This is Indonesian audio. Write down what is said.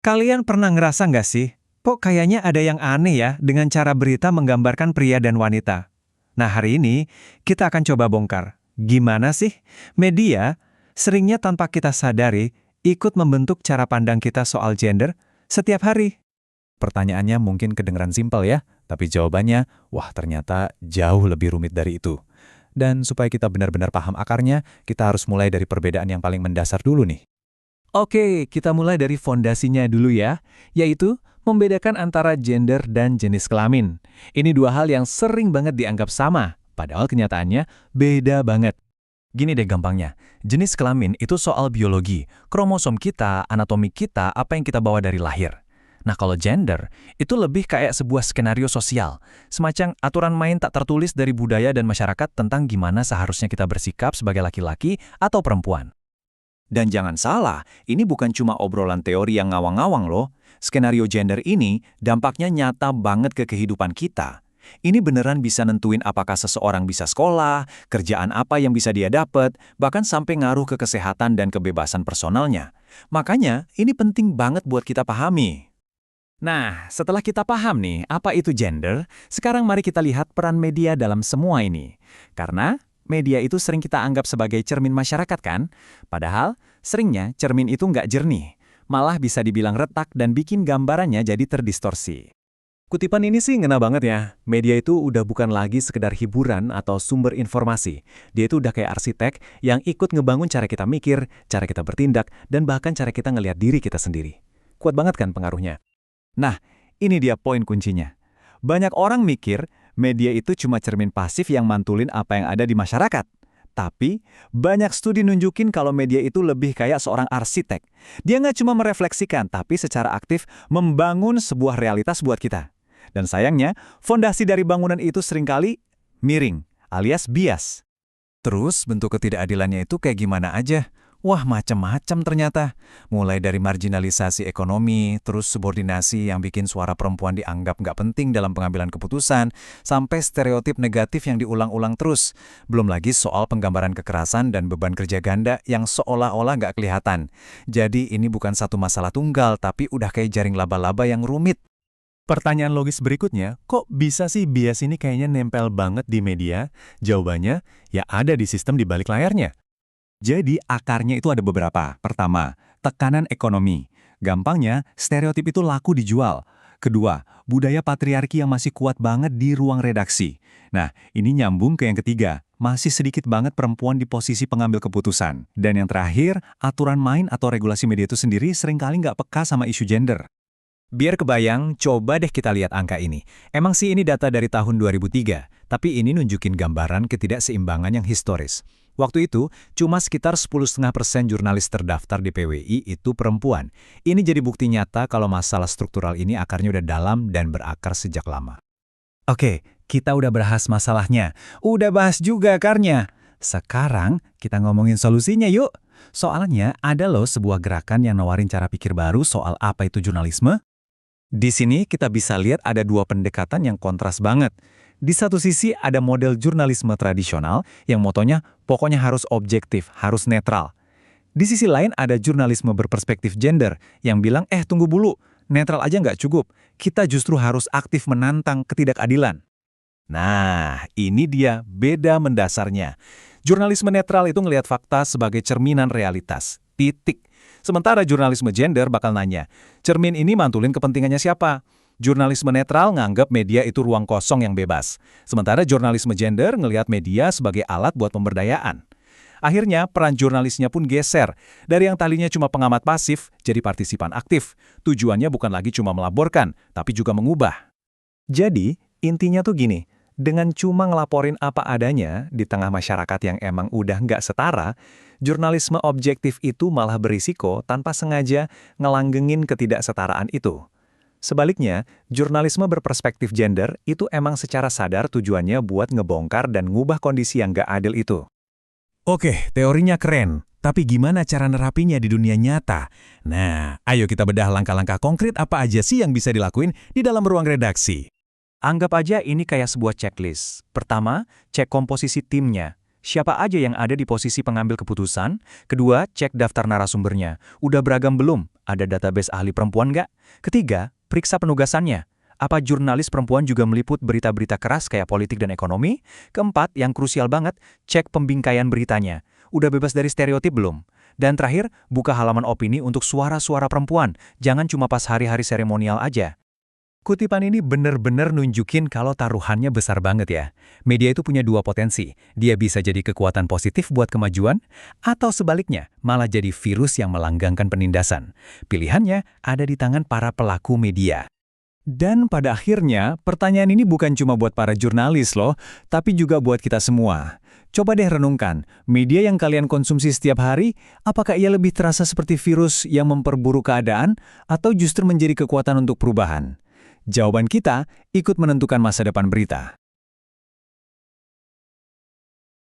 Kalian pernah ngerasa nggak sih, kok kayaknya ada yang aneh ya dengan cara berita menggambarkan pria dan wanita? Nah, hari ini kita akan coba bongkar. Gimana sih media seringnya tanpa kita sadari ikut membentuk cara pandang kita soal gender setiap hari? Pertanyaannya mungkin kedengeran simpel ya, tapi jawabannya, wah ternyata jauh lebih rumit dari itu. Dan supaya kita benar-benar paham akarnya, kita harus mulai dari perbedaan yang paling mendasar dulu nih. Oke, kita mulai dari fondasinya dulu ya, yaitu membedakan antara gender dan jenis kelamin. Ini dua hal yang sering banget dianggap sama, padahal kenyataannya beda banget. Gini deh gampangnya, jenis kelamin itu soal biologi, kromosom kita, anatomi kita, apa yang kita bawa dari lahir. Nah kalau gender, itu lebih kayak sebuah skenario sosial, semacam aturan main tak tertulis dari budaya dan masyarakat tentang gimana seharusnya kita bersikap sebagai laki-laki atau perempuan. Dan jangan salah, ini bukan cuma obrolan teori yang ngawang-ngawang loh. Skenario gender ini dampaknya nyata banget ke kehidupan kita. Ini beneran bisa nentuin apakah seseorang bisa sekolah, kerjaan apa yang bisa dia dapat, bahkan sampai ngaruh ke kesehatan dan kebebasan personalnya. Makanya, ini penting banget buat kita pahami. Nah, setelah kita paham nih apa itu gender, sekarang mari kita lihat peran media dalam semua ini. Karena media itu sering kita anggap sebagai cermin masyarakat kan? Padahal, seringnya cermin itu nggak jernih. Malah bisa dibilang retak dan bikin gambarannya jadi terdistorsi. Kutipan ini sih ngena banget ya. Media itu udah bukan lagi sekedar hiburan atau sumber informasi. Dia itu udah kayak arsitek yang ikut ngebangun cara kita mikir, cara kita bertindak, dan bahkan cara kita ngelihat diri kita sendiri. Kuat banget kan pengaruhnya? Nah, ini dia poin kuncinya. Banyak orang mikir media itu cuma cermin pasif yang mantulin apa yang ada di masyarakat. Tapi, banyak studi nunjukin kalau media itu lebih kayak seorang arsitek. Dia nggak cuma merefleksikan, tapi secara aktif membangun sebuah realitas buat kita. Dan sayangnya, fondasi dari bangunan itu seringkali miring, alias bias. Terus bentuk ketidakadilannya itu kayak gimana aja? Wah, macam-macam ternyata. Mulai dari marginalisasi ekonomi, terus subordinasi yang bikin suara perempuan dianggap nggak penting dalam pengambilan keputusan, sampai stereotip negatif yang diulang-ulang terus. Belum lagi soal penggambaran kekerasan dan beban kerja ganda yang seolah-olah nggak kelihatan. Jadi ini bukan satu masalah tunggal, tapi udah kayak jaring laba-laba yang rumit. Pertanyaan logis berikutnya, kok bisa sih bias ini kayaknya nempel banget di media? Jawabannya, ya ada di sistem di balik layarnya. Jadi akarnya itu ada beberapa. Pertama, tekanan ekonomi. Gampangnya, stereotip itu laku dijual. Kedua, budaya patriarki yang masih kuat banget di ruang redaksi. Nah, ini nyambung ke yang ketiga. Masih sedikit banget perempuan di posisi pengambil keputusan. Dan yang terakhir, aturan main atau regulasi media itu sendiri seringkali nggak peka sama isu gender. Biar kebayang, coba deh kita lihat angka ini. Emang sih ini data dari tahun 2003, tapi ini nunjukin gambaran ketidakseimbangan yang historis. Waktu itu, cuma sekitar 10,5% jurnalis terdaftar di PWI itu perempuan. Ini jadi bukti nyata kalau masalah struktural ini akarnya udah dalam dan berakar sejak lama. Oke, kita udah bahas masalahnya. Udah bahas juga akarnya. Sekarang kita ngomongin solusinya yuk. Soalnya ada loh sebuah gerakan yang nawarin cara pikir baru soal apa itu jurnalisme. Di sini kita bisa lihat ada dua pendekatan yang kontras banget. Di satu sisi ada model jurnalisme tradisional yang motonya pokoknya harus objektif, harus netral. Di sisi lain ada jurnalisme berperspektif gender yang bilang tunggu dulu, netral aja nggak cukup, kita justru harus aktif menantang ketidakadilan. Nah, ini dia beda mendasarnya. Jurnalisme netral itu ngelihat fakta sebagai cerminan realitas, titik. Sementara jurnalisme gender bakal nanya, cermin ini mantulin kepentingannya siapa? Jurnalisme netral nganggap media itu ruang kosong yang bebas. Sementara jurnalisme gender ngelihat media sebagai alat buat pemberdayaan. Akhirnya peran jurnalisnya pun geser. Dari yang tadinya cuma pengamat pasif, jadi partisipan aktif. Tujuannya bukan lagi cuma melaporkan, tapi juga mengubah. Jadi, intinya tuh gini. Dengan cuma ngelaporin apa adanya di tengah masyarakat yang emang udah nggak setara, jurnalisme objektif itu malah berisiko tanpa sengaja ngelanggengin ketidaksetaraan itu. Sebaliknya, jurnalisme berperspektif gender itu emang secara sadar tujuannya buat ngebongkar dan ngubah kondisi yang gak adil itu. Oke, teorinya keren. Tapi gimana cara nerapinya di dunia nyata? Nah, ayo kita bedah langkah-langkah konkret apa aja sih yang bisa dilakuin di dalam ruang redaksi. Anggap aja ini kayak sebuah checklist. Pertama, cek komposisi timnya. Siapa aja yang ada di posisi pengambil keputusan? Kedua, cek daftar narasumbernya. Udah beragam belum? ada database ahli perempuan nggak? Ketiga, periksa penugasannya. Apa jurnalis perempuan juga meliput berita-berita keras kayak politik dan ekonomi? Keempat, yang krusial banget, cek pembingkaian beritanya. Udah bebas dari stereotip belum? Dan terakhir, buka halaman opini untuk suara-suara perempuan. Jangan cuma pas hari-hari seremonial aja. Kutipan ini bener-bener nunjukin kalau taruhannya besar banget ya. Media itu punya dua potensi. Dia bisa jadi kekuatan positif buat kemajuan, atau sebaliknya, malah jadi virus yang melanggengkan penindasan. Pilihannya ada di tangan para pelaku media. Dan pada akhirnya, pertanyaan ini bukan cuma buat para jurnalis loh, tapi juga buat kita semua. Coba deh renungkan, media yang kalian konsumsi setiap hari, apakah ia lebih terasa seperti virus yang memperburuk keadaan, atau justru menjadi kekuatan untuk perubahan? Jawaban kita ikut menentukan masa depan berita.